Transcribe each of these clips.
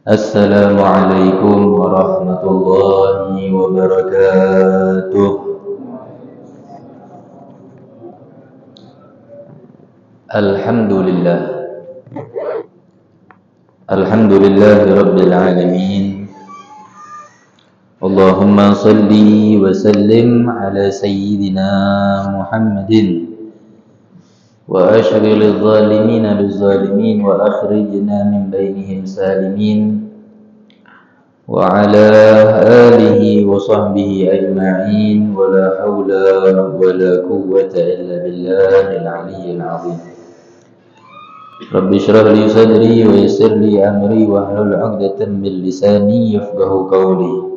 Assalamualaikum warahmatullahi wabarakatuh. Alhamdulillah. Alhamdulillahi rabbil alamin. Allahumma salli wa sallim ala sayyidina Muhammadin wa ashghilil zalimina bizzalimin wa akhrijna min bainihim salimin wa ala alihi wa sahbihi ajma'in wa la hawla wa la quwwata illa billahil aliyyil azim. Rabbi shrah li sadri wa yassir li amri wa hlul 'uqdatam min lisani yafqahu qawli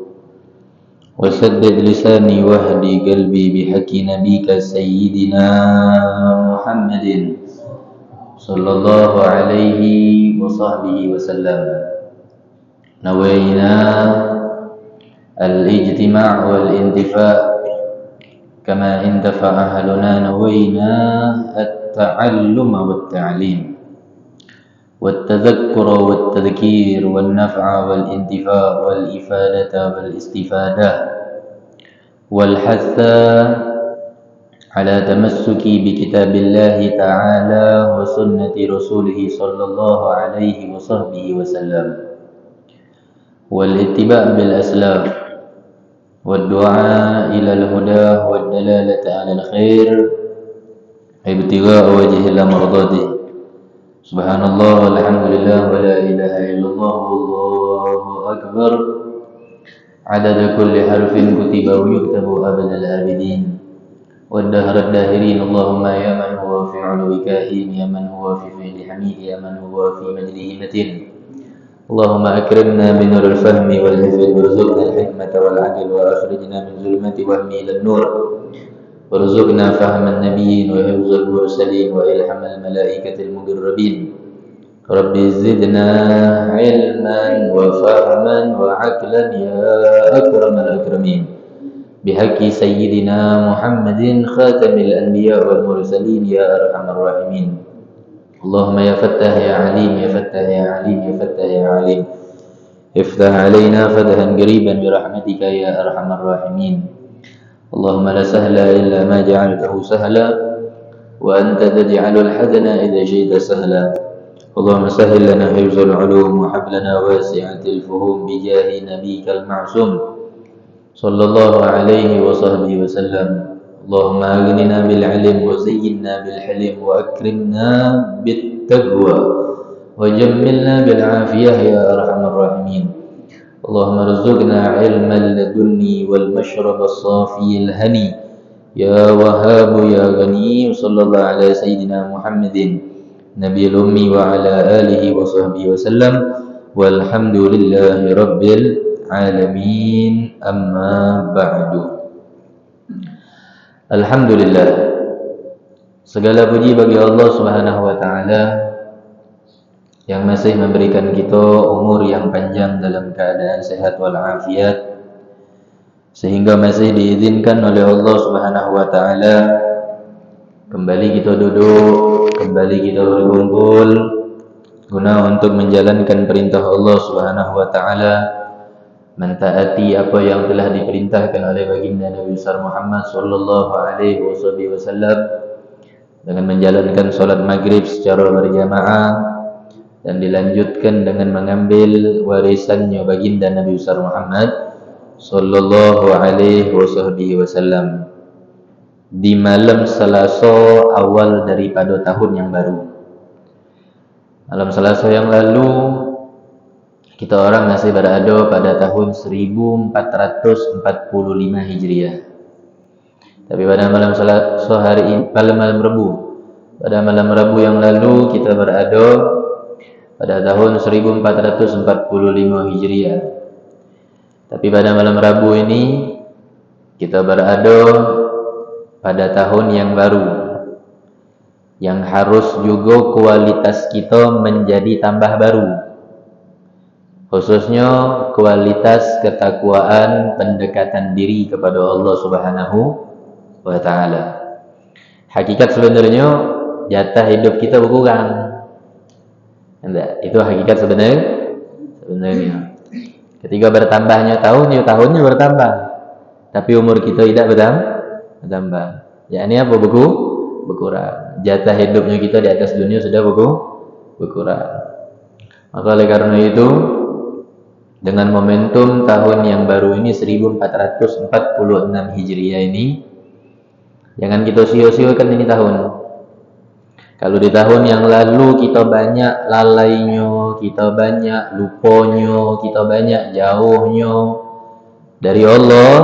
wa saddid lisani wahdi qalbi bihaqqi nabiyyika sayyidina Muhammadin sallallahu alaihi wa sahbihi wa sallam. Nawaina al-ijtima' wal intifa' kama intafa'a ahluna nawaina at-ta'allum wat ta'lim والتذكر والتذكير والنفع والانتفاع والإفادة والاستفادة والحث على تمسك بكتاب الله تعالى وسنة رسوله صلى الله عليه وصحبه وسلم والاتباع بالأسلاف والدعاء إلى الهدى والدلالة على الخير ابتغاء وجه الله مرضاته. Subhanallah walhamdulillah wa la ilaha illallah wallahu akbar. Adada kulli harfin kutiba wa yuktabu abadal abidin wa dahra dahirin. Allahumma ya man huwa fi 'ulwika ya man huwa fi fi'li hamid ya man huwa fi majlihi matin. Allahumma akrimna bi nuril fahmi wal hifzi warzuqna al-hikmata wal 'adl wa akhrijna min zulmati wahmi ila an-nur. وارزقنا فهم النبيين وحفظ المرسلين وإلحام الملائكة المقربين. رب زدنا علما وفهما وعقلا يا أكرم الأكرمين بحق سيدنا محمد خاتم الأنبياء والمرسلين يا أرحم الراحمين. اللهم يا فتاح يا عليم يا فتاح يا عليم يا فتاح يا عليم افتح علينا فتحا قريبا برحمتك يا أرحم الراحمين. اللهم لا سهل إلا ما جعلته سهلا وأنت تجعل الحزن إذا شئت سهلا. اللهم سهل لنا حفظ العلوم وحبلنا واسعة الفهوم بجاه نبيك المعصوم صلى الله عليه وصحبه وسلم. اللهم أغننا بالعلم وزينا بالحلم وأكرمنا بالتقوى وجملنا بالعافية يا أرحم الراحمين. اللهم ارزقنا علم اللدني والمشرب الصافي الهني يا وهاب يا غني. صلى الله على سيدنا محمد نبي الأمي وعلى آله وصحبه وسلم والحمد لله رب العالمين. أما بعد. Alhamdulillah, segala puji bagi Allah Subhanahu wa taala yang masih memberikan kita umur yang panjang dalam keadaan sehat walafiat, sehingga masih diizinkan oleh Allah Subhanahu wa taala kembali kita duduk, kembali kita berkumpul guna untuk menjalankan perintah Allah Subhanahu wa taala, mentaati apa yang telah diperintahkan oleh baginda Nabi besar Muhammad sallallahu alaihi wasallam dengan menjalankan salat maghrib secara berjamaah dan dilanjutkan dengan mengambil warisannya baginda Nabi besar Muhammad sallallahu alaihi wasallam di malam Selasa awal daripada tahun yang baru. Malam Selasa yang lalu kita orang masih berada pada tahun 1445 Hijriah. Tapi pada malam Selasa hari ini, malam Rabu, pada malam Rabu yang lalu kita berada pada tahun 1445 Hijriah. Tapi pada malam Rabu ini kita berada pada tahun yang baru, yang harus juga kualitas kita menjadi tambah baru, khususnya kualitas ketakwaan, pendekatan diri kepada Allah Subhanahu wa taala. Hakikat sebenarnya jatah hidup kita berkurang. Enggak, itu hakikat sebenarnya sebenarnya. Ketika bertambahnya tahun, ya tahunnya bertambah. Tapi umur kita tidak bertambah. Ya ini apa? Berkurang. Jatah hidupnya kita di atas dunia sudah berkurang. Maka oleh karena itu, dengan momentum tahun yang baru ini 1446 Hijriah ini, jangan kita sia-siakan ini tahun. Kalau di tahun yang lalu kita banyak lalainya, kita banyak luponya, kita banyak jauhnya dari Allah,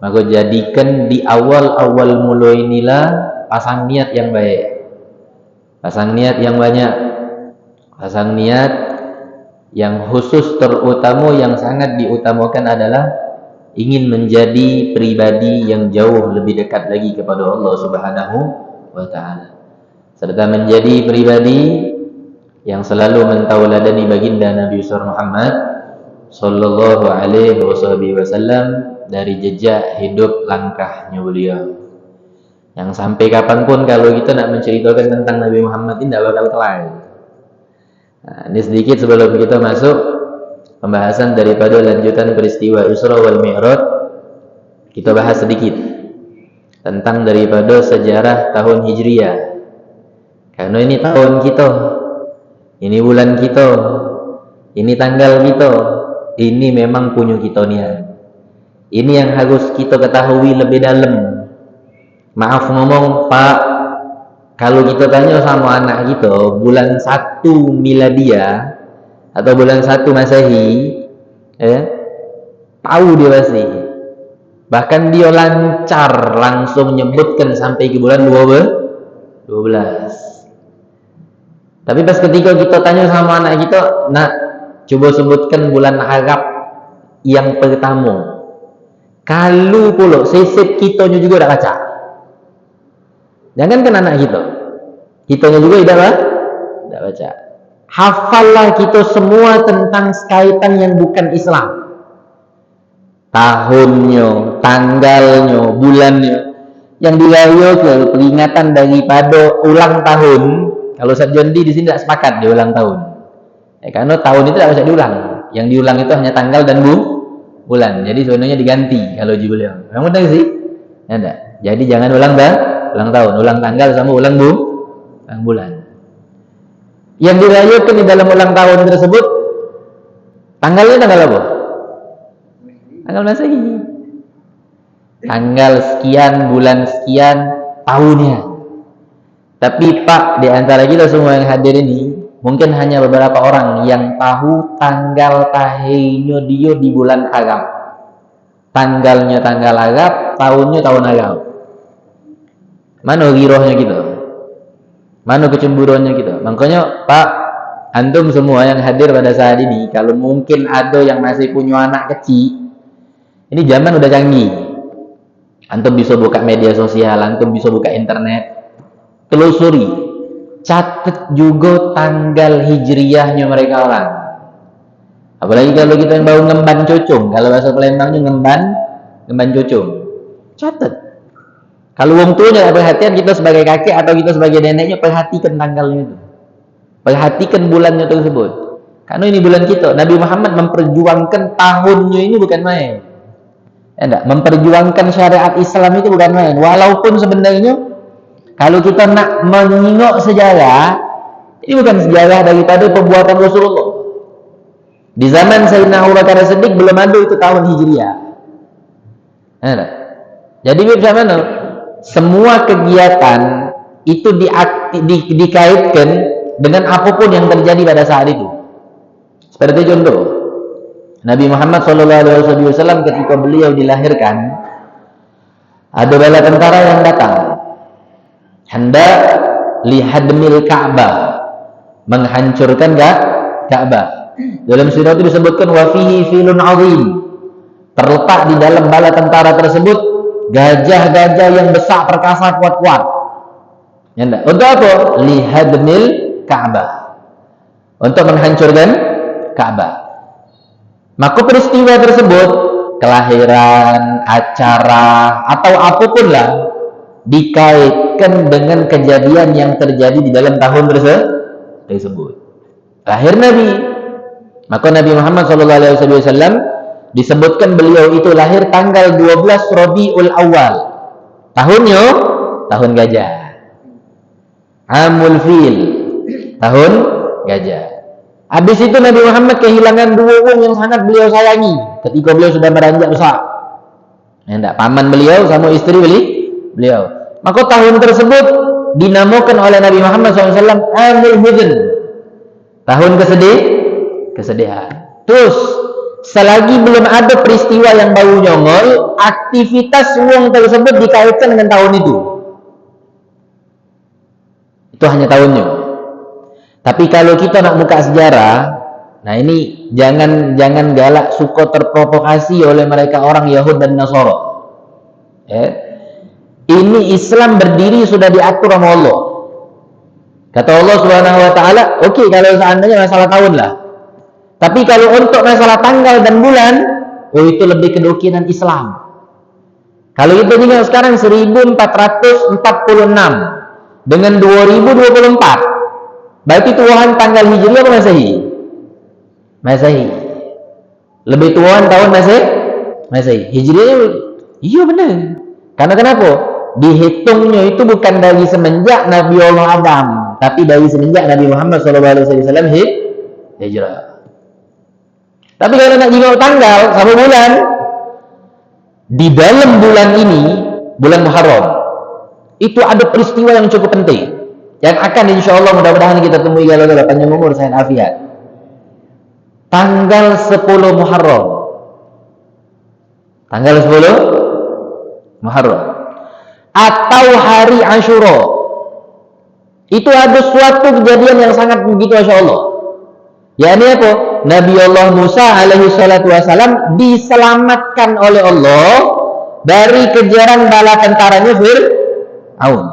maka jadikan di awal-awal mula inilah pasang niat yang baik, pasang niat yang banyak, pasang niat yang khusus terutama yang sangat diutamakan adalah ingin menjadi pribadi yang jauh lebih dekat lagi kepada Allah Subhanahu wa Ta'ala, serta menjadi pribadi yang selalu mentauladani baginda Nabi Muhammad sallallahu alaihi wasallam dari jejak hidup langkahnya beliau, yang sampai kapanpun kalau kita nak menceritakan tentang Nabi Muhammad ini tidak bakal kelar. Nah, ini sedikit sebelum kita masuk pembahasan daripada lanjutan peristiwa Isra wal Mi'raj, kita bahas sedikit tentang daripada sejarah tahun Hijriah. Karena ini tahun kita, ini bulan kita, ini tanggal kita, ini memang punya kita niat. Ini yang harus kita ketahui lebih dalam. Maaf ngomong Pak, kalau kita tanya sama anak kita bulan 1 miladiah atau bulan 1 Masehi, tahu dia pasti. Bahkan dia lancar langsung menyebutkan sampai ke bulan 12. Tapi pas ketika kita tanya sama anak kita, nak coba sebutkan bulan Arab yang pertama. Kalau pula sisip kitanya juga dah baca. Jangankan anak kitanya juga tidak baca. Hafallah kita semua tentang kaitan yang bukan Islam. Tahunnya, tanggalnya, bulannya. Yang dirayakan peringatan daripada ulang tahun. Kalau Ustaz Jondi di sini tidak sepakat dia ulang tahun. Karena tahun itu tidak bisa diulang. Yang diulang itu hanya tanggal dan bulan. Jadi sebenarnya diganti kalau di beliau. Memang benar sih? Ada. Jadi jangan ulang tahun, ulang tanggal sama ulang bulan. Yang dirayakan di dalam ulang tahun tersebut tanggalnya tanggal apa? Tanggal Masehi. Tanggal sekian, bulan sekian, tahunnya. Tapi Pak, di antara kita semua yang hadir ini, mungkin hanya beberapa orang yang tahu tanggal tahunnya dia di bulan Arab. Tanggalnya tanggal Arab, tahunnya tahun Arab. Mana girohnya kita? Mana kecemburuannya kita? Makanya Pak, antum semua yang hadir pada saat ini, kalau mungkin ada yang masih punya anak kecil, ini zaman udah canggih. Antum bisa buka media sosial, antum bisa buka internet. Telusuri, catat juga tanggal hijriyahnya mereka orang. Apalagi kalau kita yang baru ngemban cocong, kalau bahasa Palembangnya ngemban cocong, catat. Kalau wong tuanya tidak perhatian, kita sebagai kakek atau kita sebagai neneknya perhatikan tanggalnya itu, perhatikan bulannya tersebut. Karena ini bulan kita. Nabi Muhammad memperjuangkan tahunnya ini bukan main. Memperjuangkan syariat Islam itu bukan main. Walaupun sebenarnya kalau kita nak menengok sejarah, ini bukan sejarah daripada pembuatan Rasulullah. Di zaman Sayyidina Abu Bakar As-Siddiq belum ada itu tahun Hijriah. Jadi bagaimana? Semua kegiatan itu dikaitkan dengan apapun yang terjadi pada saat itu. Seperti contoh, Nabi Muhammad SAW ketika beliau dilahirkan, ada bala tentara yang datang. Hendak lihadmil Ka'bah, menghancurkan Ka'bah. Dalam surah itu disebutkan wa fihi filun azim. Terletak di dalam bala tentara tersebut gajah-gajah yang besar perkasa kuat-kuat. Untuk apa? Lihadmil Ka'bah. Untuk menghancurkan Ka'bah. Maka peristiwa tersebut, kelahiran, acara atau apapun lah, dikaitkan dengan kejadian yang terjadi di dalam tahun tersebut. Lahir Nabi, Maka Nabi Muhammad SAW disebutkan beliau itu lahir tanggal 12 Rabiul Awal. Tahunnya tahun gajah. Amul Fil, tahun gajah. Habis itu Nabi Muhammad kehilangan dua orang yang sangat beliau sayangi ketika beliau sudah beranjak besar. Paman beliau sama istri beliau. Maka tahun tersebut dinamakan oleh Nabi Muhammad SAW Amul Huzn, tahun kesedihan. Terus selagi belum ada peristiwa yang bau nyongol, aktivitas wong tersebut dikaitkan dengan tahun itu. Itu hanya tahunnya. Tapi kalau kita nak buka sejarah, nah ini jangan galak suka terprovokasi oleh mereka orang Yahud dan Nasara. Ini Islam berdiri sudah diatur sama Allah. Kata Allah Subhanahu wa taala, oke, kalau seandainya masalah tahun lah. Tapi kalau untuk masalah tanggal dan bulan, itu lebih kedokinan Islam. Kalau kita ingat sekarang 1446 dengan 2024. Berarti tuahan tanggal Hijriah apa Masehi? Masehi. Lebih tuahan tahun Masehi. Hijriahnya iya benar. Karena kenapa? Dihitungnya itu bukan dari semenjak Nabi Allah Adam, tapi dari semenjak Nabi Muhammad SAW hijrah. Tapi kalau nak jingau tanggal sama bulan, di dalam bulan ini, bulan Muharram, itu ada peristiwa yang cukup penting yang akan insya Allah mudah-mudahan kita temui kalau panjang umur sehat afiat. Tanggal 10 Muharram, tanggal 10 Muharram atau hari Ashura, itu ada suatu kejadian yang sangat begitu Masya Allah. Yakni apa? Nabi Allah Musa alaihi salatu wasalam diselamatkan oleh Allah dari kejaran bala tentaranya Fir'aun.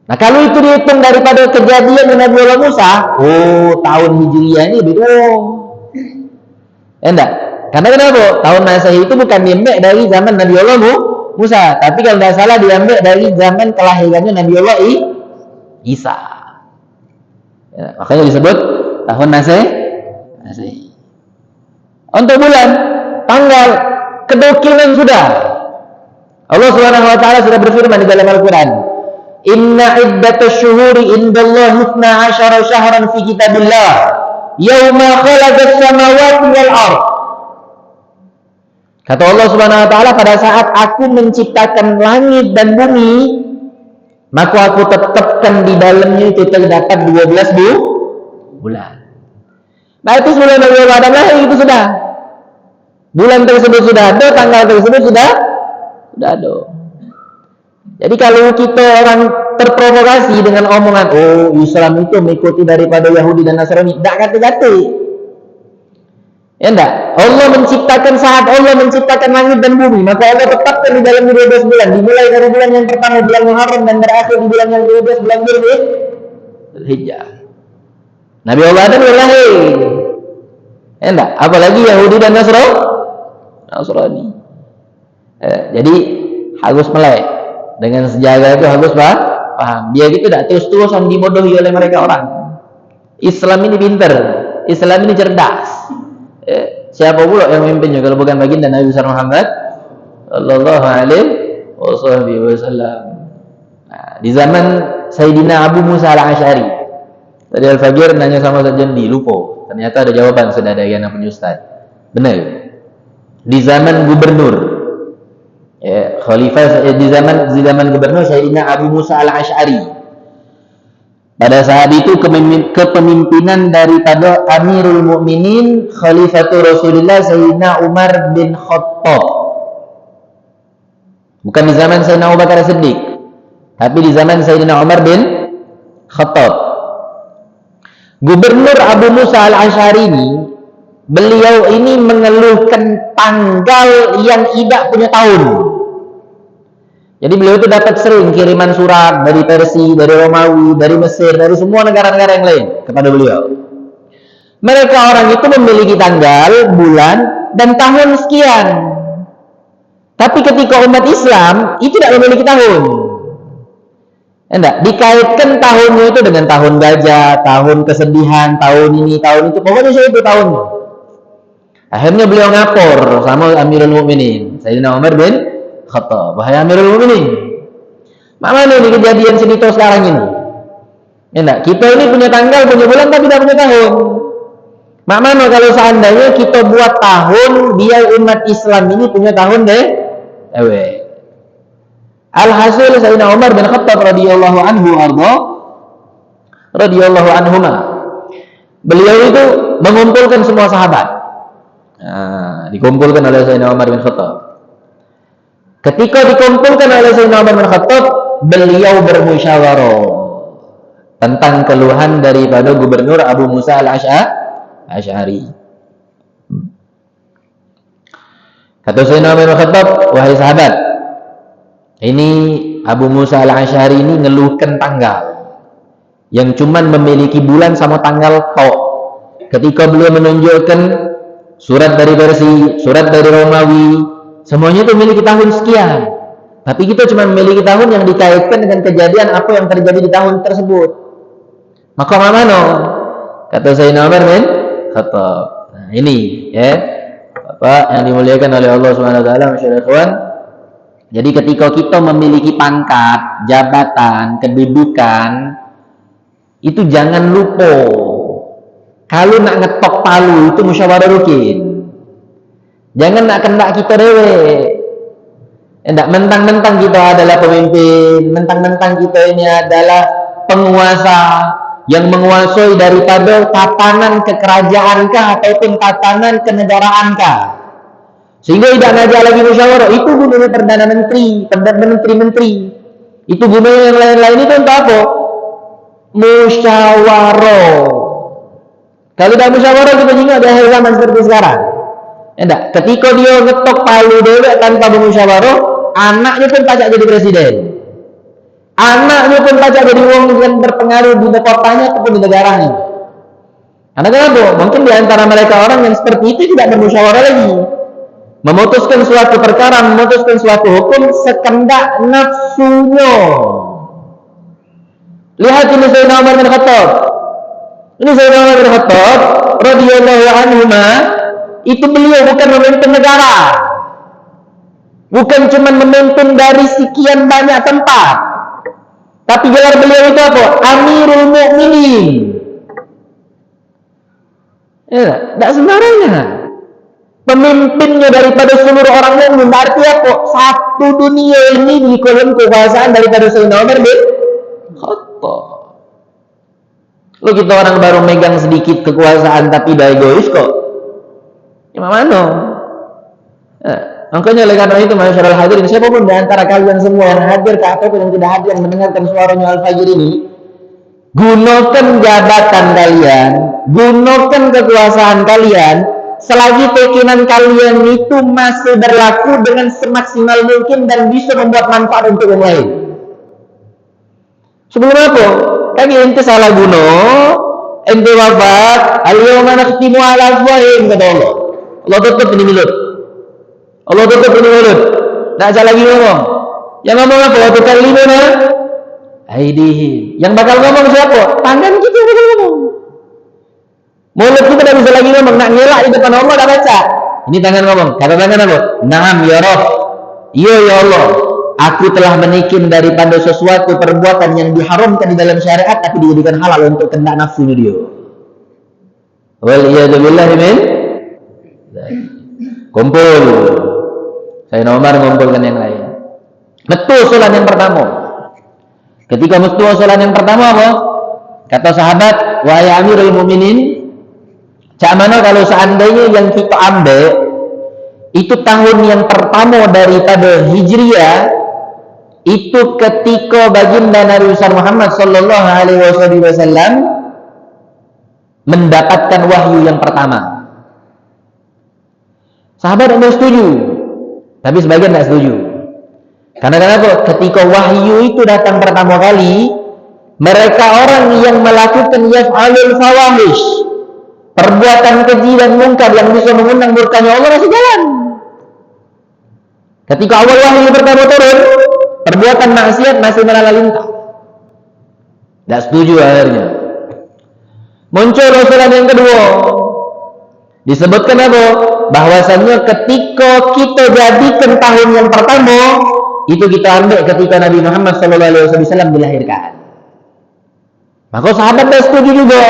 Nah kalau itu dihitung daripada kejadian Nabi Allah Musa, tahun Hijriah ini beda. Enggak? Karena kenapa? Tahun Masehi itu bukan diambil dari zaman Nabi Allah Musa, tapi kalau tidak salah diambil dari zaman kelahirannya Nabi Allah Isa. Ya, makanya disebut tahun Masehi. Untuk bulan, tanggal, kedokinan sudah. Allah Subhanahu wa taala sudah berfirman di dalam Al-Qur'an, "Inna iddatash syuhuri indallahi 12 syahran fi kitabillah, yauma khalaqas samawati wal ardh." Kata Allah Subhanahu wa taala, pada saat aku menciptakan langit dan bumi, maka aku tetapkan di dalamnya itu terdapat 12 bulan. Nah itu sebelum Nabi Adam lahir itu sudah. Bulan tersebut sudah ada, tanggal tersebut sudah ada. Jadi kalau kita orang terprovokasi dengan omongan, Islam itu mengikuti daripada Yahudi dan Nasrani, tidak kata-kata. Ya enggak? Allah menciptakan, saat Allah menciptakan langit dan bumi, maka Allah tetapkan di dalam 12 bulan, dimulai dari bulan yang pertama bulan Muharram dan berakhir di bulan yang 12 bulan Dzulhijjah. Nabi Allah Adam lahir. Ya enggak? Apalagi Yahudi dan Nasrani. Jadi harus melek dengan sejarah itu, harus paham. Biar gitu tidak terus-terusan dibodohi oleh mereka orang. Islam ini pintar, Islam ini cerdas. Siapa pula yang memimpinnya kalau bukan baginda Nabi Muhammad sallallahu alaihi wasallam. Nah, di zaman Sayyidina Abu Musa al-Asy'ari, tadi Al-Fagir nanya sama Sajandi, lupa. Ternyata ada jawaban sudah dari anak punya Ustaz. Benar. Di zaman gubernur, khalifah di zaman gubernur Sayyidina Abu Musa al-Asy'ari. Pada saat itu kepemimpinan daripada Amirul Mukminin Khalifatul Rasulullah Sayyidina Umar bin Khattab. Bukan di zaman Sayyidina Abu Bakar Siddiq, tapi di zaman Sayyidina Umar bin Khattab. Gubernur Abu Musa al-Asy'ari ini, beliau ini mengeluhkan tanggal yang tidak punya tahun. Jadi beliau itu dapat sering kiriman surat dari Persia, dari Romawi, dari Mesir, dari semua negara-negara yang lain kepada beliau. Mereka orang itu memiliki tanggal, bulan, dan tahun sekian. Tapi ketika umat Islam itu tidak memiliki tahun. Enggak, dikaitkan tahunnya itu dengan tahun gajah, tahun kesedihan, tahun ini, tahun itu. Pokoknya saya itu tahunnya. Akhirnya beliau ngapor sama Amirul Mukminin, Sayyidina Umar bin Khattab. Wahai Amirul Mukminin, mana ini kejadian sedito sekarang ini? Enggak, kita ini punya tanggal, punya bulan, tapi tidak punya tahun. Mana kalau seandainya kita buat tahun, biar umat Islam ini punya tahun deh? Alhasil Sayyidina Umar bin Khattab radhiyallahu anhu radhiyallahu anhuma. Beliau itu mengumpulkan semua sahabat. Nah, dikumpulkan oleh Sayyidina Umar bin Khattab. Ketika dikumpulkan oleh Sayyidina Umar bin Khattab, beliau bermusyawarah tentang keluhan daripada gubernur Abu Musa al-Asy'ari. Kata Sayyidina Umar bin Khattab, wahai sahabat, ini Abu Musa al-Asy'ari ini ngeluhkan tanggal yang cuman memiliki bulan sama tanggal tok. Ketika beliau menunjukkan surat dari Persia, surat dari Romawi, semuanya itu memiliki tahun sekian. Tapi kita cuma memiliki tahun yang dikaitkan dengan kejadian apa yang terjadi di tahun tersebut. Maka mana? Kata Sayyidina Umar bin Khattab. Nah, ini ya, Bapak yang dimuliakan oleh Allah Subhanahu wa taala, masyarakat. Jadi ketika kita memiliki pangkat, jabatan, kedudukan, itu jangan lupa kalau nak ngetok palu itu musyawarah rukin. Jangan nak kena kita dewe. Enggak mentang-mentang kita adalah pemimpin, mentang-mentang kita ini adalah penguasa yang menguasai daripada tatanan kekerajaankah ataupun tatanan kenegaraankah. Sehingga tidak ngajak lagi musyawarah. Itu gunanya Perdana Menteri. Itu gunanya yang lain-lain itu untuk apa? Musyawarah. Kalau tidak musyawarah kita juga di akhir zaman seperti sekarang. Enggak, ketika dia ngetok palu dewek tanpa bermusyawarah, anaknya pun pacak jadi presiden. Anaknya pun pacak jadi orang yang berpengaruh di kotanya ataupun di negaranya. Karena kenapa? Mungkin di antara mereka orang yang seperti itu tidak bermusyawarah lagi. Memutuskan suatu perkara, memutuskan suatu hukum sekendak nafsunya. Lihat ini Sayyidina Umar bin Khattab. Ini Sayyidina Umar bin Khattab radhiyallahu anhu, itu beliau bukan memimpin negara. Bukan cuma memimpin dari sekian banyak tempat. Tapi gelar beliau itu apa? Amirul Mukminin. Ya, tidak sembarangan. Pemimpinnya daripada seluruh orang mukmin. Berarti apa? Satu dunia ini di kolom kekuasaan daripada Sayyidina Umar bin Khattab. Lo kita orang baru megang sedikit kekuasaan tapi dah egois kok. Gimana? Makanya oleh karena itu masyarakat hadirin, siapapun di antara kalian semua yang hadir ataupun yang tidak hadir yang mendengarkan suaranya Al-Fajr ini, gunakan jabatan kalian, gunakan kekuasaan kalian selagi keyakinan kalian itu masih berlaku dengan semaksimal mungkin dan bisa membuat manfaat untuk yang lain. Sebelum apa? Kami ente salah guna, ente wafat, al-yawma nakhtimu ala afwahihim, kata Allah. Allah tutup ini mulut. Allah tutup ini mulut. Tak ada lagi ngomong. Yang ngomong apa? Waktu kalimana aidihim. Yang bakal ngomong siapa? Tangan kita yang bakal ngomong. Mulut kita tidak bisa lagi ngomong. Nak ngelak di depan Allah tak baca. Ini tangan ngomong. Kata tangan apa? Naam ya Rabb. Iya ya Allah. Aku telah menikin daripada sesuatu perbuatan yang diharamkan di dalam syariat tapi dijadikan halal untuk kena nafsu dia. Waliyadzubillah min. Kumpul. Sayyidina Umar mengumpulkan yang lain. Betul usulan yang pertama. Ketika betul usulan yang pertama apa? Kata sahabat, wahai Amirul Mukminin, cak mana kalau seandainya yang kita ambil itu tahun yang pertama daripada Hijriah, itu ketika baginda Nabi Muhammad sallallahu alaihi wasallam mendapatkan wahyu yang pertama. Sahabat tidak setuju, tapi sebagian tidak setuju. Karena kenapa? Ketika wahyu itu datang pertama kali, mereka orang yang melakukan yaf'alul fawahish, perbuatan keji dan mungkar yang bisa mengundang murkanya Allah masih jalan. Ketika awal wahyu pertama turun, perbuatan maksiat masih melalintah. Tidak setuju akhirnya. Muncul usulan yang kedua. Disebutkan apa? Bahwasanya ketika kita jadikan tahun yang pertama, itu kita ambil ketika Nabi Muhammad SAW dilahirkan. Maka sahabat tidak setuju juga.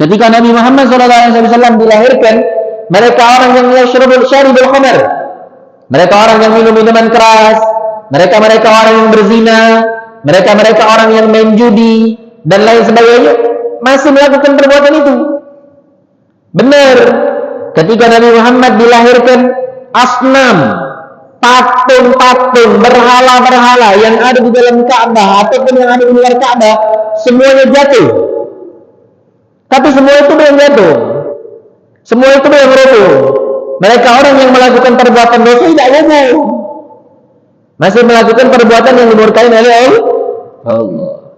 Ketika Nabi Muhammad SAW dilahirkan, mereka orang yang syaribul khamar. Mereka orang yang minum minuman keras. Mereka orang yang berzina. Mereka orang yang main judi dan lain sebagainya, masih melakukan perbuatan itu. Benar, ketika Nabi Muhammad dilahirkan, asnam, patung-patung, berhala-berhala yang ada di dalam Ka'bah ataupun yang ada di luar Ka'bah, semuanya jatuh. Tapi semua itu belum jatuh, semua itu belum roboh. Mereka orang yang melakukan perbuatan dosa tidak roboh, masih melakukan perbuatan yang dimurkai oleh Allah.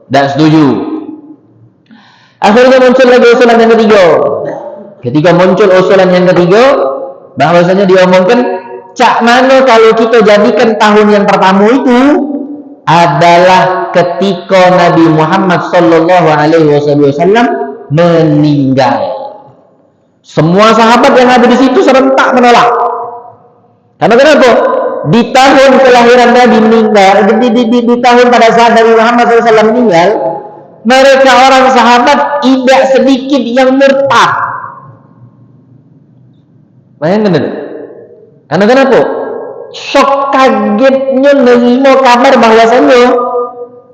Tidak setuju. Akhirnya muncul lagi usulan yang ketiga. Ketika muncul usulan yang ketiga, bahwasanya diomongkan, cak mana kalau kita jadikan tahun yang pertama itu adalah ketika Nabi Muhammad SAW meninggal. Semua sahabat yang ada di situ serentak menolak. Karena kenapa? Di tahun kelahiran Nabi meninggal, di tahun pada saat Nabi Muhammad SAW meninggal, mereka orang sahabat tidak sedikit yang murtad. Bayangkan itu. Karena kenapa? Syok kagetnya nerima kabar bahwasannya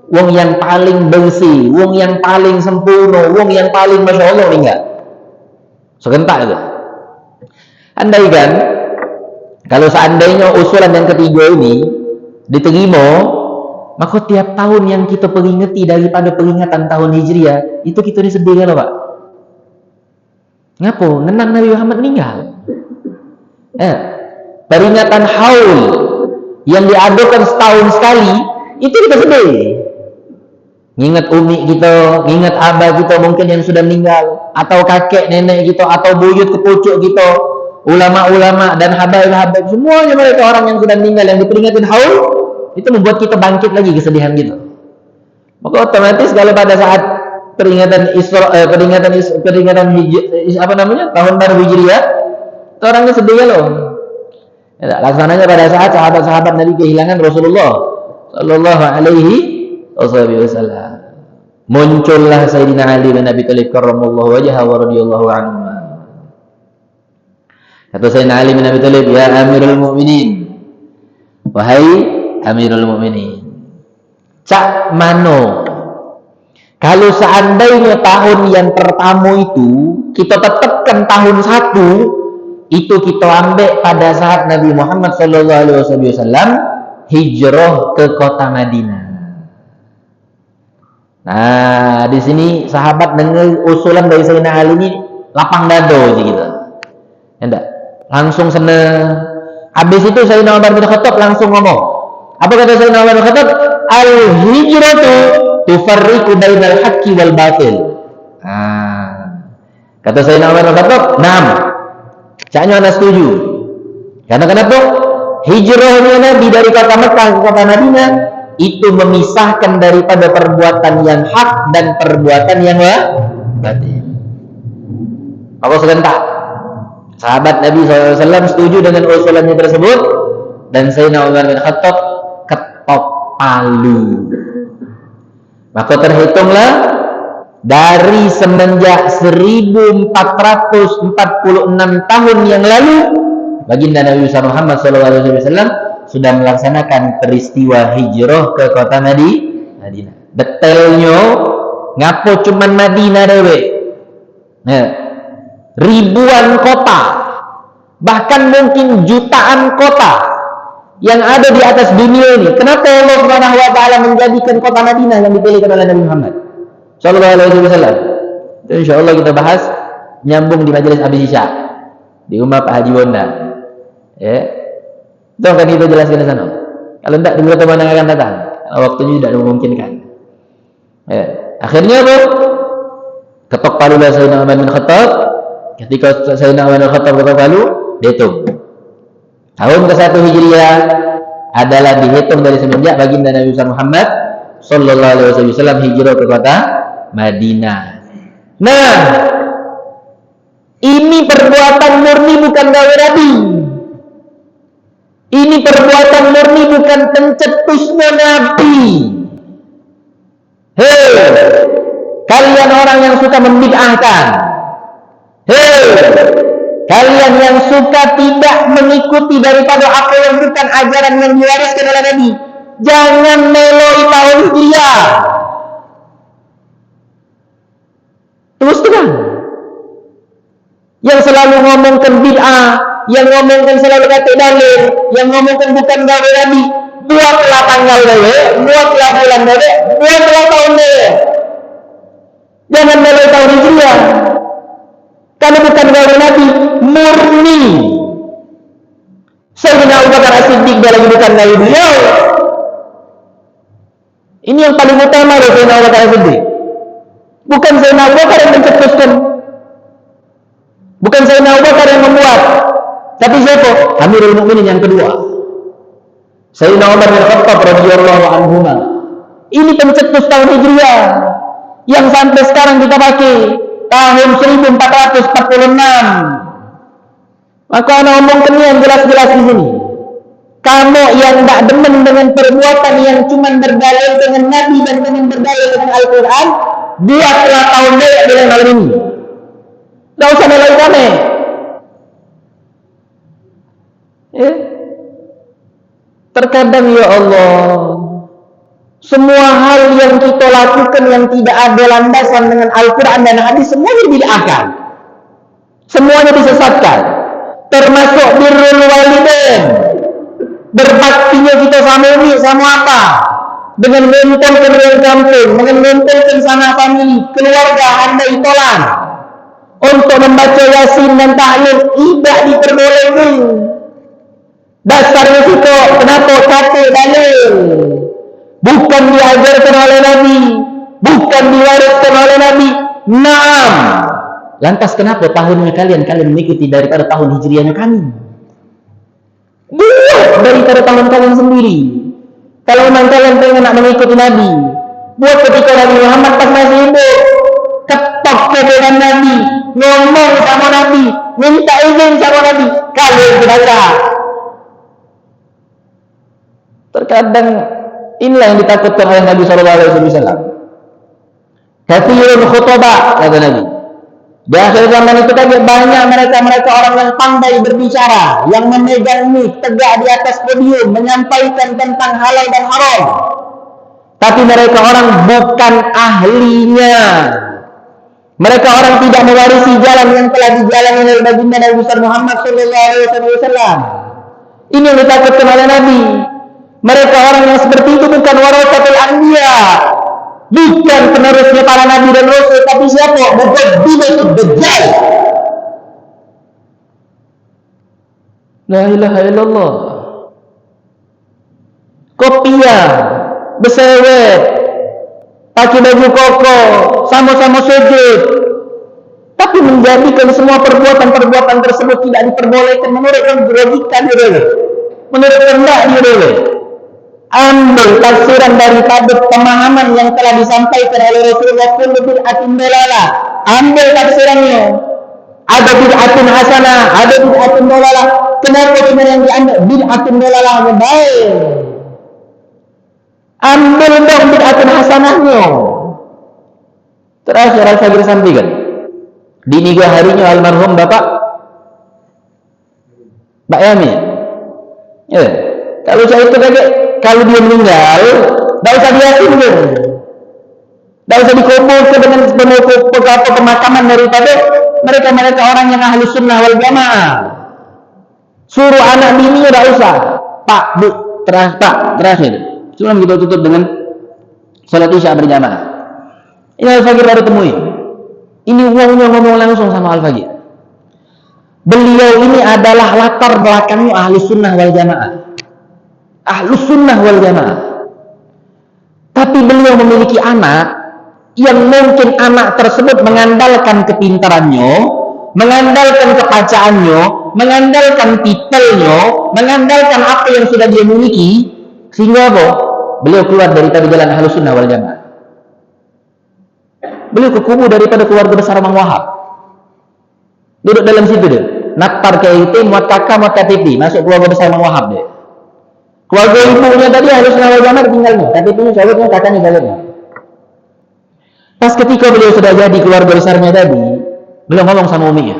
wong yang paling bersih, wong yang paling sempurna, wong yang paling Masya Allah meninggal. Segentak itu. Andaikan kalau seandainya usulan yang ketiga ini diterima, maka tiap tahun yang kita peringati daripada peringatan tahun Hijriah, itu kita disedih kan Pak? Ngapo? Ngenang Nabi Muhammad meninggal. Peringatan haul yang diadakan setahun sekali, itu kita sedih. Ngingat umi kita, ngingat abah kita mungkin yang sudah meninggal, atau kakek nenek kita, atau buyut kepucuk kita, ulama-ulama dan habaib-habaib, semuanya mereka orang yang sudah meninggal yang diperingatin haul, itu membuat kita bangkit lagi kesedihan gitu. Maka otomatis kalau pada saat peringatan tahun baru Hijriah, orangnya sedih ya loh. Ya, laksananya pada saat sahabat-sahabat Nabi kehilangan Rasulullah Sallallahu Alaihi Wasallam. Muncullah Sayyidina Ali bin Abi Thalib karramallahu wajhahu wa radhiyallahu anhu. Kata Sayyidina Ali bin Abi Thalib, ya Amirul Mukminin, wahai Amirul Mukminin, cak mano kalau seandainya tahun yang pertama itu kita tetapkan tahun 1, itu kita ambil pada saat Nabi Muhammad SAW hijrah ke kota Madinah. Nah, di sini sahabat dengar usulan dari Sayyidina Ali ini lapang dado aja gitu. Enggak, langsung seneng. Habis itu Sayyidina Umar bin Khattab langsung ngomong. Apa kata Sayyidina Umar bin Khattab? Al-hijratu tufarriqu bainal haqqi wal batil. Kata Sayyidina Umar bin Khattab, "Naam." Caknya anda setuju. Karena kenapa? Hijrahnya Nabi dari kota Mekah ke kota Madinah itu memisahkan daripada perbuatan yang hak dan perbuatan yang batil. Maka sebentar, sahabat Nabi SAW setuju dengan usulannya tersebut, dan Sayyidina Umar bin Khattab ketok palu. Maka terhitunglah dari semenjak 1446 tahun yang lalu, baginda Nabi Muhammad SAW sudah melaksanakan peristiwa hijrah ke kota Madinah. Detailnya ngapo cuman Madinah dewe. Nah, ribuan kota, bahkan mungkin jutaan kota yang ada di atas dunia ini. Kenapa Allah Subhanahu wa taala menjadikan kota Madinah yang dipilihkan oleh Nabi Muhammad Sallallahu Alaihi Wasallam? Insyaallah kita bahas nyambung di majelis habis Isya di rumah Pak Haji Wonda. Ya, itu akan kita jelaskan di sana. Kalau tidak di pertemuan yang akan datang, waktunya tidak memungkinkan. Ya, akhirnya apa? Ketok palu lah Sayyidina Umar bin Khattab. Ketika Sayyidina Umar bin Khattab ketok palu, dihitung. Tahun ke-1 Hijriah adalah dihitung dari semenjak baginda Nabi Muhammad sallallahu alaihi wasallam hijrah ke kota Madinah. Nah, ini perbuatan murni bukan gawe Nabi. Ini perbuatan murni bukan pencetusnya Nabi. Hei, kalian orang yang suka membid'ahkan. Hei, kalian yang suka tidak mengikuti daripada apa yang bukan ajaran yang diwariskan oleh Nabi. Jangan meloi tahun Hijriah. Terus terang. Yang selalu ngomongkan bid'ah, yang ngomongkan selalu kata dalil, yang ngomongkan bukan gawe Nabi. Buatlah tanggal dewe, buatlah bulan dewe, buatlah tahun dewe. Jangan meloi tahun Hijriah. Kalau bukan gawe Nabi, murni. Sayyidina Abu Bakar As-Siddiq dia lagi bukan gawe beliau. Ini yang paling utama dari Sayyidina Abu Bakar As-Siddiq. Bukan Sayyidina Abu Bakar yang mencetuskan. Bukan Sayyidina Abu Bakar yang membuat. Tapi siapa? Amirul Mukminin yang kedua. Sayyidina Umar bin Khattab radhiyallahu anhu. Ini pencetus tahun Hijriah yang sampai sekarang kita pakai. Tahun 1446. Maka ana omongkan yang jelas-jelas di sini. Kamu yang tidak demen dengan perbuatan yang cuma berdalil dengan Nabi dan dengan berdalil dengan Al-Quran, buatlah tahun dewa dengan hal ini. Tidak usah nilai kami. Terkadang ya Allah, semua hal yang kita lakukan yang tidak ada landasan dengan Al-Quran dan hadis semuanya dibid'ahkan, semuanya disesatkan, termasuk birrul walidain, berbaktinya kita sama umi sama apa, dengan ngumpulkan orang kampung, dengan ngumpulkan sana famili, keluarga anda itolan untuk membaca Yasin dan tahlil tidak diperbolehkan. Dasarnya itu kenapa kata dalil? Bukan diajarkan oleh Nabi, bukan diwariskan oleh Nabi. Naam. Lantas kenapa tahunnya kalian mengikuti daripada tahun hijriahnya kami? Buat daripada tahun kalian sendiri. Kalau memang kalian pengen nak mengikuti Nabi, buat ketika Nabi Muhammad pas masih hidup, ketok dengan Nabi, ngomong sama Nabi, minta izin sama Nabi, kalian baca. Terkadang inilah yang ditakutkan oleh Nabi SAW. Kathirul khutbah, kata Nabi. Di akhir zaman itu kan banyak mereka orang yang pandai berbicara, yang memegang mic tegak di atas podium, menyampaikan tentang halal dan haram. Tapi mereka orang bukan ahlinya. Mereka orang tidak mewarisi jalan yang telah dijalani oleh baginda Nabi besar Muhammad SAW. Ini yang ditakutkan oleh Nabi. Mereka orang yang seperti itu bukan warasatul anbiya, bukan penerusnya para nabi dan rasul, tapi siapa? Mubaddilul dajjal. La ilaha illallah. Kopiah, bersewet, pakai baju koko, sama-sama sujud, tapi menjadikan semua perbuatan tersebut tidak diperbolehkan menurut logika diri, menurut kehendak diri. Ambil tafsiran daripada pemahaman yang telah disampaikan oleh Rasulullah kullu bid'atin dalalah. Ambil tafsirannya. Ada bid'atun hasanah, ada bid'atun dalalah. Kenapa cuma yang diambil bid'atun dalalah yang baik? Ambil dong bid'atun hasanahnya. Terakhir Al-Fajr sampaikan. Di niga harinya almarhum Bapak Mbak Yami. Ya. Kalau saya itu kaget, kalau dia meninggal, tidak usah diyakinkan, tidak usah dikumpulkan dengan pemakaman daripada mereka orang yang ahli sunnah wal jamaah. Suruh anak bini tidak usah. Pak, Bu, terakhir. Sebelum kita tutup dengan salat isya berjamaah. Ini Al-Fajr baru temui. Ini uangnya ngomong langsung sama Al-Fajr. Beliau ini adalah latar belakangnya ahli sunnah wal jamaah. Ahlus sunnah wal jamaah. Tapi beliau memiliki anak yang mungkin anak tersebut mengandalkan kepintarannya, mengandalkan kebacaannya, mengandalkan titelnya, mengandalkan apa yang sudah dia miliki, sehingga apa? beliau keluar daripada jalan Ahlus Sunnah wal Jamaah. Beliau ke kubu daripada keluarga besar Mang Wahab. Duduk dalam situ dia. Naktar KIT, muat kakak, muat KTP. Masuk keluarga besar Mang Wahab dia. Keluarga ibunya tadi Ahlus Sunnah wal Jamaah tinggalnya. KTP-nya sahabatnya, kakaknya sahabatnya. Pas ketika beliau sudah jadi keluarga besarnya tadi, beliau ngomong sama uminya.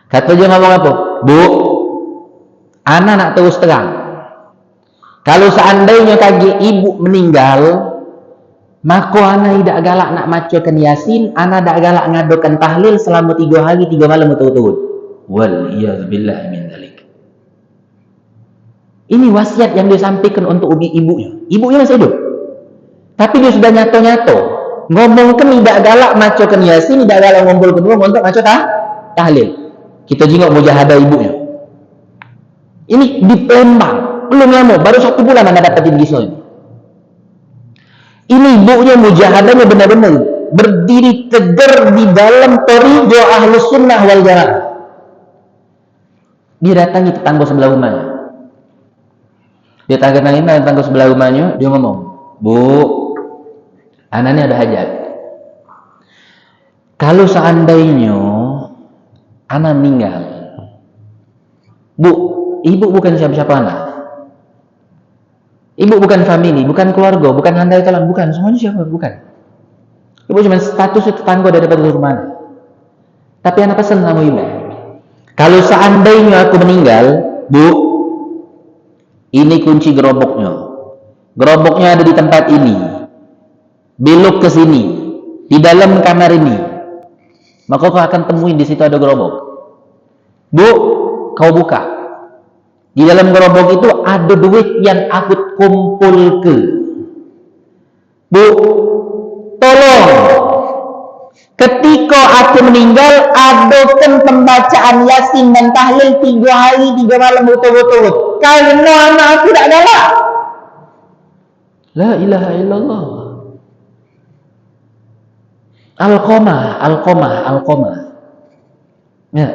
Kata dia ngomong apa? Bu, ana nak terus terang. Kalau seandainya kaki ibu meninggal, maka ana tidak galak nak macakan Yasin, ana tidak galak ngadokan tahlil selama 3 hari 3 malam berturut-turut. Wal iyadzubillah min dzalik. Ini wasiat yang dia sampaikan untuk ibunya. Ibunya masih hidup. Tapi dia sudah nyato-nyato ngomongkan tidak galak macakan Yasin, tidak galak ngumpul kedua untuk maca tahlil. Kita jengok mujahadah ibunya. Ini di Palembang, belum lama, baru 1 bulan anda dapatin kisah ini. Ini ibunya mujahadahnya benar-benar berdiri tegar di dalam thariqah Ahlus Sunnah wal Jamaah. Dia datangi tetangga sebelah rumahnya. Dia datangi tetangga sebelah rumahnya, dia ngomong, Bu, anaknya ada hajat. Kalau seandainya anak meninggal, Bu, ibu bukan siapa-siapa anak. Ibu bukan family, bukan keluarga, bukan handai talan, bukan. Semuanya siapa? Bukan. Ibu cuma status tetangga daripada rumah. Tapi anak pesan sama ibu. Kalau seandainya aku meninggal, Bu, ini kunci geroboknya. Geroboknya ada di tempat ini. Belok ke sini. Di dalam kamar ini. Maka kau akan temuin di situ ada gerobok. Bu, kau buka. Di dalam gerobok itu ada duit yang aku kumpul ke. Bu, tolong. Ketika aku meninggal, adakan pembacaan Yasin dan tahlil 3 hari 3 malam berturut-turut. Karena anak aku tak galak. La ilaha illallah. Alqamah. Ya.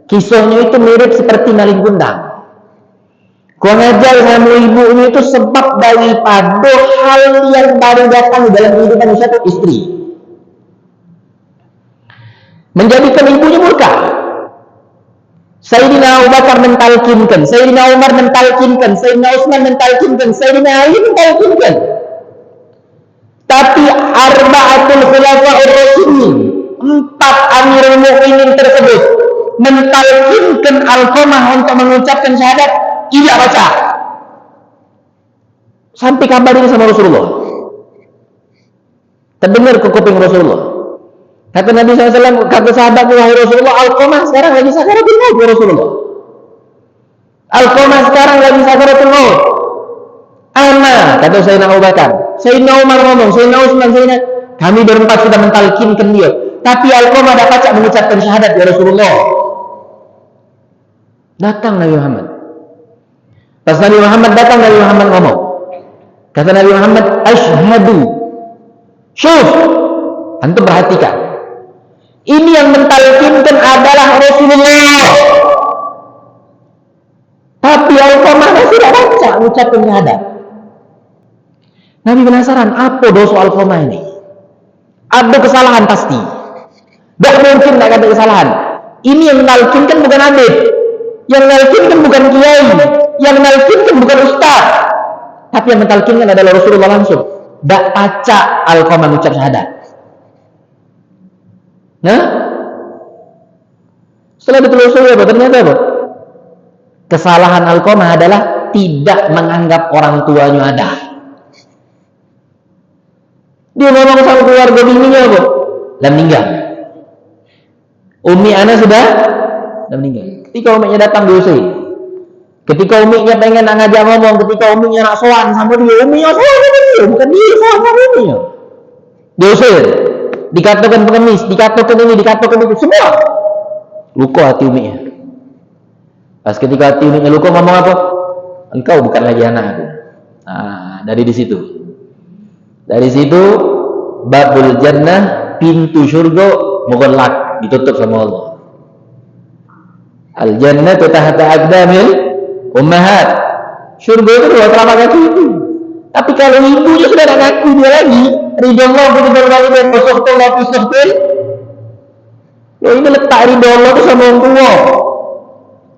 Kisahnya itu mirip seperti maling kundang. Kau ngajar sama ibunya itu sebab daripada hal yang baru datang dalam kehidupan manusia itu istri. Menjadikan ibunya murka. Sayyidina Abu Bakar mentalkinkan, Sayyidina Umar mentalkinkan, Sayyidina Utsman mentalkinkan, Sayyidina Ali mentalkinkan. Tapi arba'atul khulafa'ur rasyidin, 4 amirul mukminin tersebut mentalkinkan Alqamah untuk mengucapkan syahadat, tidak baca. Sampai kabar ini sama Rasulullah. Terdengar ke kuping Rasulullah. Kata Nabi SAW, kata sahabat wahai Rasulullah, Alqamah sekarang lagi sakaratul maut ya Rasulullah. Alqamah sekarang lagi sakaratul maut. Ana, kata Sayyidina Abu Bakar. Sayyidina Umar ngomong, Sayyidina Utsman, kami berempat sudah mentalkinkan dia. Tapi Alqamah dah pacak mengucapkan syahadat ya Rasulullah. Datang Nabi Muhammad. Pas Nabi Muhammad datang, Nabi Muhammad ngomong. Kata Nabi Muhammad, asyhadu. Syuf, antum perhatikan. Ini yang mentalkinkan adalah Rasulullah. Tapi Alqamah masih tidak baca mengucapkan syahadat. Nabi penasaran, apa dosa Alqamah ini? Ada kesalahan pasti. Tak mungkin tak ada kesalahan. Ini yang mentalkinkan bukan Habib. Yang mentalkinkan bukan kiai. Yang mentalkinkan bukan ustaz. Tapi yang mentalkinkan adalah Rasulullah langsung. Tak baca Alqamah mengucap syahadat. Nah, setelah ditelusuri apa? Ternyata apa? Kesalahan Alqamah adalah tidak menganggap orang tuanya ada. Dia ngomong sama keluarga bininya apa? Dah meninggal. Umi ana sudah meninggal. Ketika uminya datang diusir. Ketika uminya pengen ngajak ngomong, ketika uminya nak sowan sama dia, uminya sowan sama dia, bukan dia sowan sama uminya. Diusir. Dikatakan pengemis, dikatakan ini, dikatakan itu, semua luka hati uminya. Pas ketika hati uminya luka, ngomong apa? Engkau bukan lagi anak aku. Nah, dari situ babul jannah, pintu surga mughallaq, ditutup sama Allah. Al jannatu tahta aqdamil ummahat. Surga itu 2 telapak kaki itu. Tapi kalau ibunya sudah tak ngaku dia lagi, ridho Allah betul walidain wasohtul lafi sohtul. Loh, ini letak ridho Allah itu sama orang tua.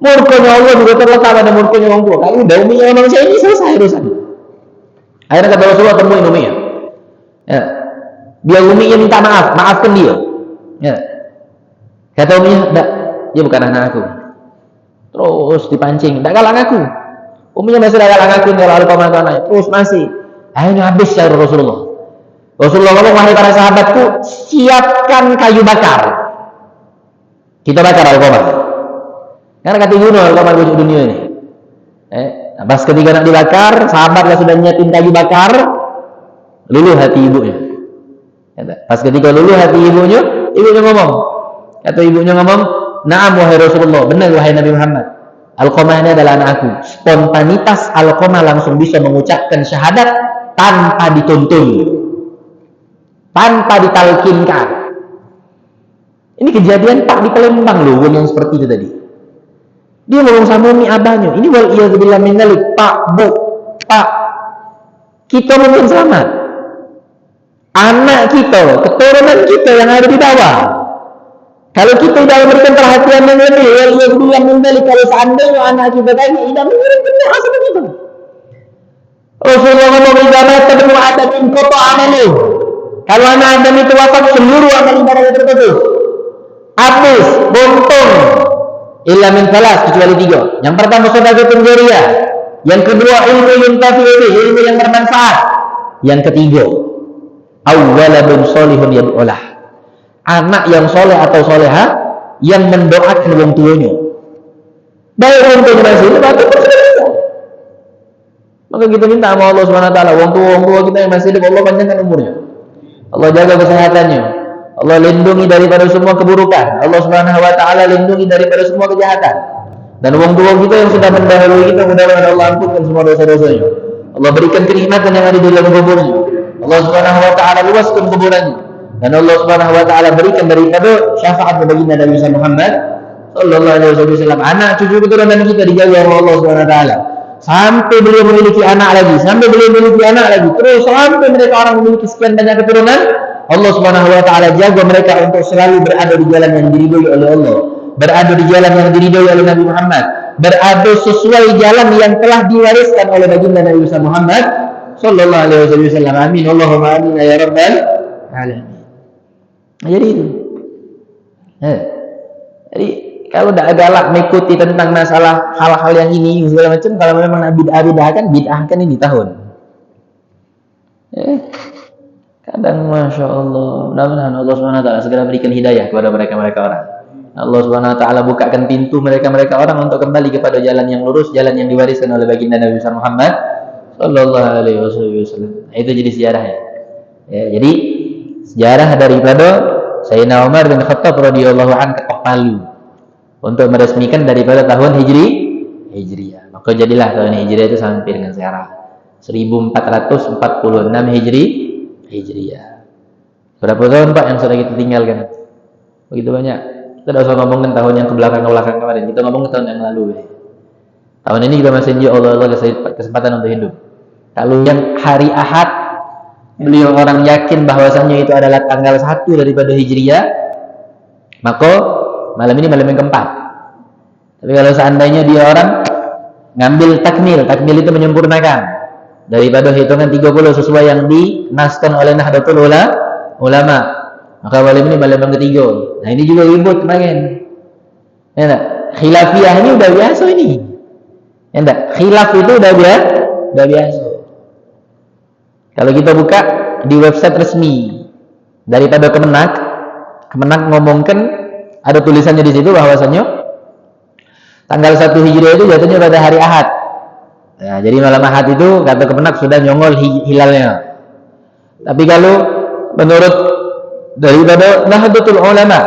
Murkanya Allah juga terletak pada murkanya orang tua. Kalau udah uminya manusia ini selesai urusan. Akhirnya kata Rasulullah, temuin uminya. Ya. Biar uminya minta maaf, maafkan dia. Ya. Kata uminya, enggak, dia bukan anak aku. Terus dipancing, enggak galak aku. Uminya masih galak aku, kalau lupa anak. Terus masih. Akhirnya habis cara Rasulullah. Rasulullah ngomong, wahai para sahabatku, siapkan kayu bakar. Kita bakar Al-Qamah. Karena kata Yuno Al-Qamah bujuk dunia ini. Pas ketika nak dibakar, sahabatlah sudah nyiapin kayu bakar, luluh hati ibunya. Pas ketika luluh hati ibunya ngomong. Kata ibunya ngomong, "Na'am wahai Rasulullah, benar wahai Nabi Muhammad. Al-Qamah ini adalah anak aku." Spontanitas Al-Qamah langsung bisa mengucapkan syahadat tanpa dituntun, tanpa ditalkinkan. Ini kejadian Pak di Palembang loh, yang seperti itu tadi. Dia ngomong sama umi abahnya, ini wal iyadzubillah min dzalik, Pak, Bu, Pak, kita mungkin selamat. Anak kita, keturunan kita yang ada di bawah. Kalau kita tidak memberikan perhatian yang lebih, wal iyadzubillah min dzalik, kalau seandainya anak kita tadi tidak mengirimkan doa sama kita. Rasulullah ngomong, "Idza mata ibnu Adam inqata amaluhu." Kalau anak Adam itu wafat, seluruh amal ibadahnya terputus. Habis, buntung. Illa min salas, kecuali 3. Yang pertama sedekah jariyah, yang kedua ilmu yuntafi bihi, ilmu yang bermanfaat, yang ketiga awwaladun sholihun yad'ulah, anak yang soleh atau soleha yang mendoakan wong tuanya. Baik wong tuanya masih hidup atau sudah. Maka kita minta sama Allah Subhanahu wa taala, wong tua kita yang masih hidup, Allah panjangkan umurnya, Allah jaga kesehatannya, Allah lindungi daripada semua keburukan, Allah Subhanahu wa taala lindungi daripada semua kejahatan. Dan wong tua kita yang sudah mendahului kita, mudah-mudahan Allah ampunkan semua dosa-dosanya. Allah berikan kenikmatan yang ada di dalam kuburnya. Allah Subhanahu wa taala luaskan kuburannya. Dan Allah Subhanahu wa taala berikan daripada syafaat baginda Nabi Muhammad sallallahu alaihi wasallam. Anak cucu keturunan kita dijaga oleh Allah Subhanahu wa taala sampai beliau memiliki anak lagi, terus sampai mereka orang memiliki sekian banyak keturunan. Allah Subhanahu wa taala jaga mereka untuk selalu berada di jalan yang diridhoi oleh Allah, berada di jalan yang diridhoi oleh Nabi Muhammad, berada sesuai jalan yang telah diwariskan oleh baginda Nabi Muhammad sallallahu alaihi wasallam. Amin Allahumma amin ya rabbal alamin. Jadi itu. Jadi kalau tidak galak mengikuti tentang masalah hal-hal yang ini segala macam, kalau memang bid'ahkan ini tahun. Kadang Masya Allah, mudah-mudahan Allah Subhanahu wa taala segera berikan hidayah kepada mereka orang. Allah Subhanahu wa taala bukakan pintu mereka orang untuk kembali kepada jalan yang lurus, jalan yang diwariskan oleh baginda Nabi Muhammad sallallahu alaihi wasallam. Itu jadi sejarahnya. Jadi sejarah daripada Sayyidina Umar bin Khattab radhiyallahu anhu ketok palu untuk meresmikan daripada tahun Hijriyah. Maka jadilah tahun Hijriyah itu sampai dengan sekarang 1446 Hijriyah. Berapa tahun Pak yang sudah kita tinggalkan? Begitu banyak. Kita tidak usah ngomongin tahun yang kebelakang kemarin. Kita ngomong tahun yang lalu. Tahun ini kita masih insya Allah kesempatan untuk hidup. Kalau yang hari Ahad, beliau orang yakin bahwasannya itu adalah tanggal 1 daripada Hijriyah, maka malam ini malam yang keempat. Tapi kalau seandainya dia orang ngambil takmil itu menyempurnakan daripada hitungan 30 sesuai yang dinaskan oleh Nahdlatul Ulama, maka malam ini malam yang ketiga. Nah ini juga ribut kemarin. Ya enggak? Khilafiyah ini udah biasa ini. Ya enggak? Khilaf itu udah biasa. Kalau kita buka di website resmi daripada Kemenak ngomongkan, ada tulisannya di situ bahwasannya tanggal 1 Hijriah itu jatuhnya pada hari Ahad. Ya, jadi malam Ahad itu kata Kemenak sudah nyongol hilalnya. Tapi kalau menurut daripada Nahdlatul Ulama,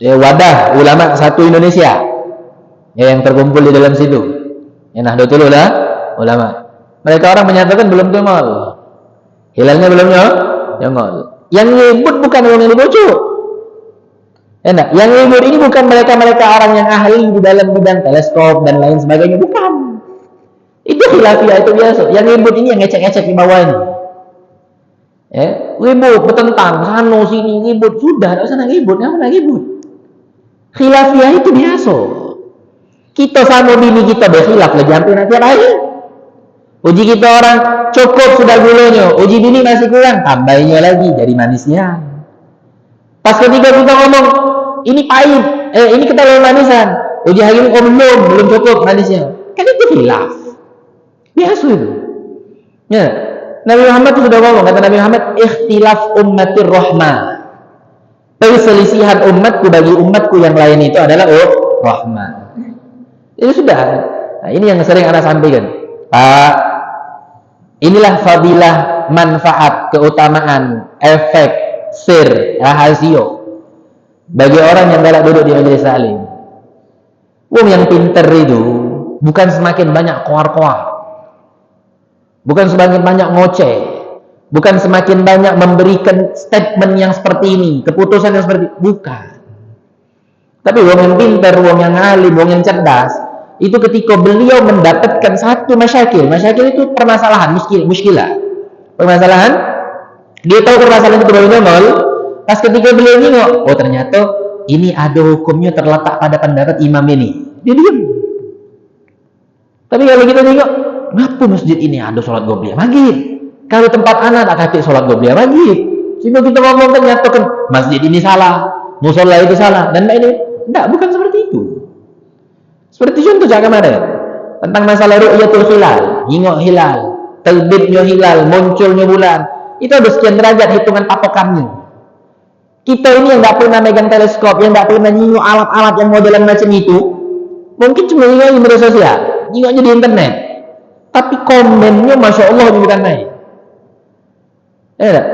wadah ulama satu Indonesia, yang terkumpul di dalam situ, Nahdlatul Ulama, mereka orang menyatakan belum nyongol, hilalnya belum nyongol. Yang nyebut bukan orang yang dibocok. Yang ribut ini bukan mereka orang yang ahli di dalam bidang teleskop dan lain sebagainya, bukan. Itu khilafiyah, itu biasa. Yang ribut ini yang ngecek-ngecek di bawah ini. Ya, ribut, bertentang, sana sini ribut, sudah, tidak usah ribut, nggak pernah ribut. Khilafiyah itu biasa. Kita sama bini kita berkhilaf lagi hampir nanti hari. Uji kita orang cukup sudah gulanya, uji bini masih kurang, tambahinnya lagi jadi manisnya. Pas ketika kita ngomong ini pahit, ini kita lawan manisan, uji hari ini belum cukup manisnya, kan itu khilaf. Biasa itu. Ya, Nabi Muhammad itu sudah ngomong, kata Nabi Muhammad, ikhtilaf ummatir rahmah. Perselisihan umatku bagi umatku yang lain itu adalah rahmah. Itu sudah. Nah, ini yang sering anak sampaikan. Pak, inilah fadilah, manfaat, keutamaan, efek, sir, rahasia bagi orang yang galak duduk di majelis taklim. Wong yang pinter itu bukan semakin banyak koar-koar, bukan semakin banyak ngoceh, bukan semakin banyak memberikan statement yang seperti ini, keputusan yang seperti ini, bukan. Tapi wong yang pinter, wong yang alim, wong yang cerdas, itu ketika beliau mendapatkan satu masyakil itu permasalahan, muskilah, permasalahan, dia tahu permasalahan itu baru nongol. Pas ketika beliau nengok, oh ternyata ini ada hukumnya terletak pada pendapat imam ini, dia diam. Tapi kalau kita nengok, kenapa masjid ini ada sholat gobliyah maghrib? Kalau tempat anak tak kata sholat gobliyah maghrib, sehingga kita ngomong ternyata kan masjid ini salah, musola itu salah, dan ini tidak, bukan seperti itu. Seperti contoh kemarin tentang masalah ru'yatul hilal, nengok hilal, terbitnya hilal, munculnya bulan, itu ada sekian derajat hitungan patokannya. Kita ini yang tidak pernah megang teleskop, yang tidak pernah nengok alat-alat yang modelan macam itu, mungkin cuma nengok di media sosial, nengoknya di internet, tapi komennya masya Allah bukan main.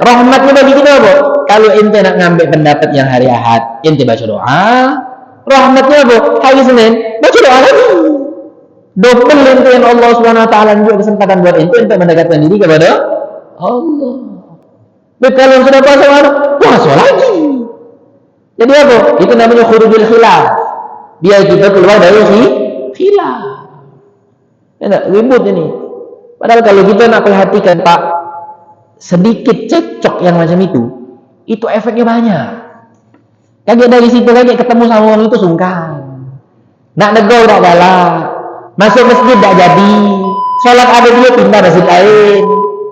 Rahmatnya bagi kita apa? Kalau ente nak ngambil pendapat yang hari Ahad, ente baca doa. Rahmatnya apa? Hari Senin, baca doa lagi. Double ente yang Allah Subhanahu Wa Taala juga kesempatan buat ente untuk mendekatkan diri kepada Allah. Dan kalau sudah puasa lagi. Jadi apa? Itu namanya khurujul khilaf. Biar kita keluar dari khilaf. Ya, ribut ini. Padahal kalau kita nak perhatikan Pak, sedikit cekcok yang macam itu efeknya banyak. Kagak dari situ lagi ketemu sama orang itu sungkan. Nak negor tak galak. Masuk masjid tak jadi. Sholat ada dia pindah masjid lain.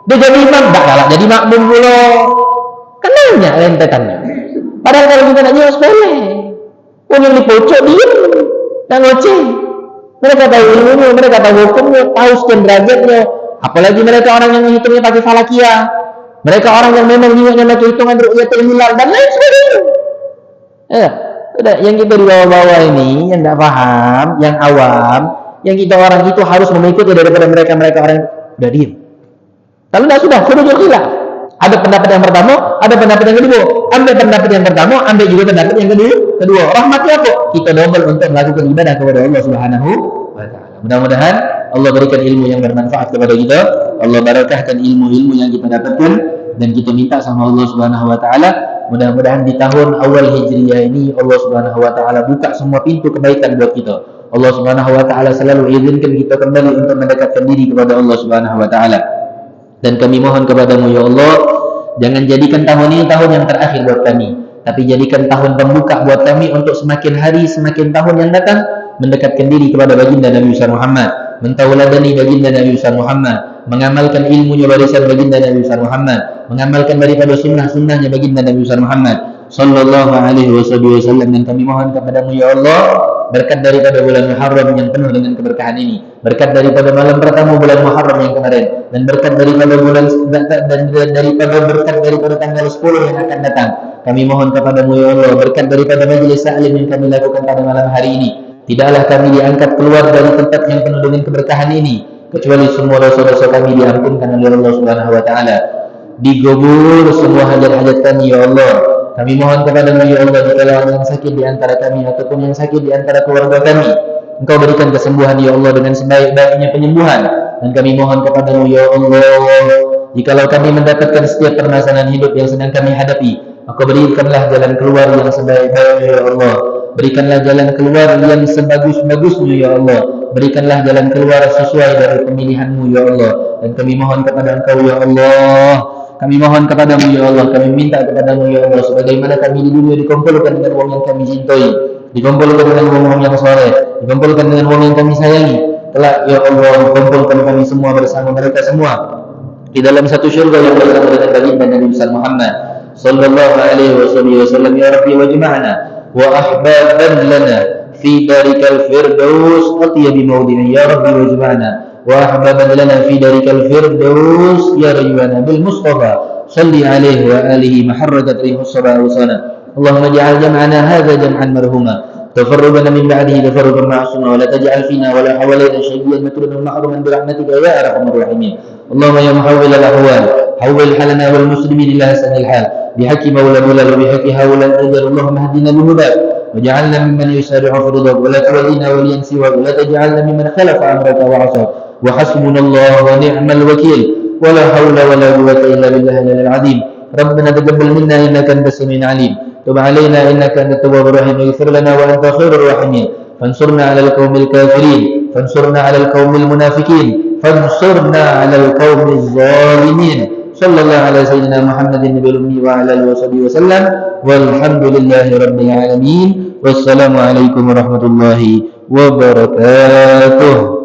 Dia jadi imam tak galak, jadi makmum pula. Kenalnya rentetannya. Padahal kalau kita nak jawab sepele. Orang yang dipocok diem, tak ngoceh. Mereka tahu ilmunya, mereka tahu hukumnya, tahu sekian derajatnya. Apalagi mereka orang yang menghitungnya pakai falakiyah. Mereka orang yang memang nyimaknya pakai hitungan ru'yatul hilal dan lain sebagainya. Udah, yang kita di bawah-bawah ini, yang tidak paham, yang awam, yang kita orang itu harus mengikuti daripada mereka orang yang udah diem. Kalau tidak sudah, khurujul khilaf. Ada pendapat yang pertama, ada pendapat yang kedua. Ambil pendapat yang pertama, ambil juga pendapat yang kedua. Rahmatnya apa? Kita double untuk melakukan ibadah kepada Allah Subhanahu wa Ta'ala. Mudah-mudahan Allah berikan ilmu yang bermanfaat kepada kita. Allah barakahkan ilmu-ilmu yang kita dapatkan, dan kita minta sama Allah Subhanahu wa Ta'ala, mudah-mudahan di tahun awal Hijriyah ini Allah Subhanahu wa Ta'ala buka semua pintu kebaikan buat kita. Allah Subhanahu wa Ta'ala selalu izinkan kita kembali untuk mendekatkan diri kepada Allah Subhanahu wa Ta'ala. Dan kami mohon kepadamu ya Allah, jangan jadikan tahun ini tahun yang terakhir buat kami, tapi jadikan tahun pembuka buat kami untuk semakin hari semakin tahun yang datang mendekatkan diri kepada baginda Nabi besar Muhammad, mentauladani baginda Nabi besar Muhammad, mengamalkan ilmunya barisan baginda Nabi besar Muhammad, mengamalkan daripada sunnah-sunnahnya baginda Nabi besar Muhammad sallallahu alaihi wasallam. Dan kami mohon kepadamu ya Allah, berkat daripada bulan Muharram yang penuh dengan keberkahan ini, berkat daripada malam pertama bulan Muharram yang kemarin, dan berkat daripada daripada tanggal 10 yang akan datang, kami mohon kepadamu ya Allah, berkat daripada majelis taklim yang kami lakukan pada malam hari ini, tidaklah kami diangkat keluar dari tempat yang penuh dengan keberkahan ini kecuali semua dosa-dosa kami diampunkan oleh Allah Subhanahu wa Ta'ala, digubur semua hajat-hajat kami ya Allah. Kami mohon kepadamu ya Allah, jika ada yang sakit di antara kami ataupun yang sakit di antara keluarga kami, Engkau berikan kesembuhan ya Allah dengan sebaik-baiknya penyembuhan. Dan kami mohon kepadamu ya Allah, jikalau kami mendapatkan setiap permasalahan hidup yang sedang kami hadapi, maka berikanlah jalan keluar yang sebaik-baiknya ya Allah. Berikanlah jalan keluar yang sebagus-bagusnya ya Allah. Berikanlah jalan keluar sesuai dari pemilihan-Mu ya Allah. Dan kami mohon kepada Engkau ya Allah, kami mohon kepadamu ya Allah, kami minta kepadamu ya Allah, sebagaimana kami di dunia dikumpulkan dengan wong yang kami cintai, dikumpulkan dengan wong yang soleh, dikumpulkan dengan wong yang kami sayangi. Kelak ya Allah, kumpulkan kami semua bersama mereka semua di dalam satu syurga yang bersama dengan baginda Nabi besar Muhammad sallallahu alaihi wasallam. Ya Rabbi wajma'na wa ahbaban lana fi darikal firdaus atyabi mawdi'i. Ya Rabbi wajma'na wa ahbaban lana fi darikal firdaus ya rayyana bil mustafa salli alaihi wa alihi maharrakat rihus sabah usana. Allahumma ja'al jam'ana hadha jam'an marhuma تفرقنا من بعده تفرقا معصوما ولا تجعل فينا ولا حوالينا شيئا مكروها محروما برحمتك يا ارحم الراحمين. اللهم يا محول الاحوال حول حالنا والمسلمين الى احسن الحال بحق مولى بلال وبحق هؤلاء الرجال. اللهم اهدنا بهداك وجعلنا ممن يسارع في رضاك ولا تولينا وليا سواك ولا تجعلنا ممن خلف امرك وعصاك. وحسبنا الله ونعم الوكيل ولا حول ولا قوه الا بالله العلي العظيم. ربنا تقبل منا انك انت السميع العليم. تب علينا إنك أنت التواب الرحيم. اغفر لنا وأنت خير الراحمين. فانصرنا على القوم الكافرين. فانصرنا على القوم المنافقين. فانصرنا على القوم الظالمين. صلى الله على سيدنا محمد النبي الأمي وعلى آله وصحبه وسلم. والحمد لله رب العالمين. والسلام عليكم ورحمة الله وبركاته.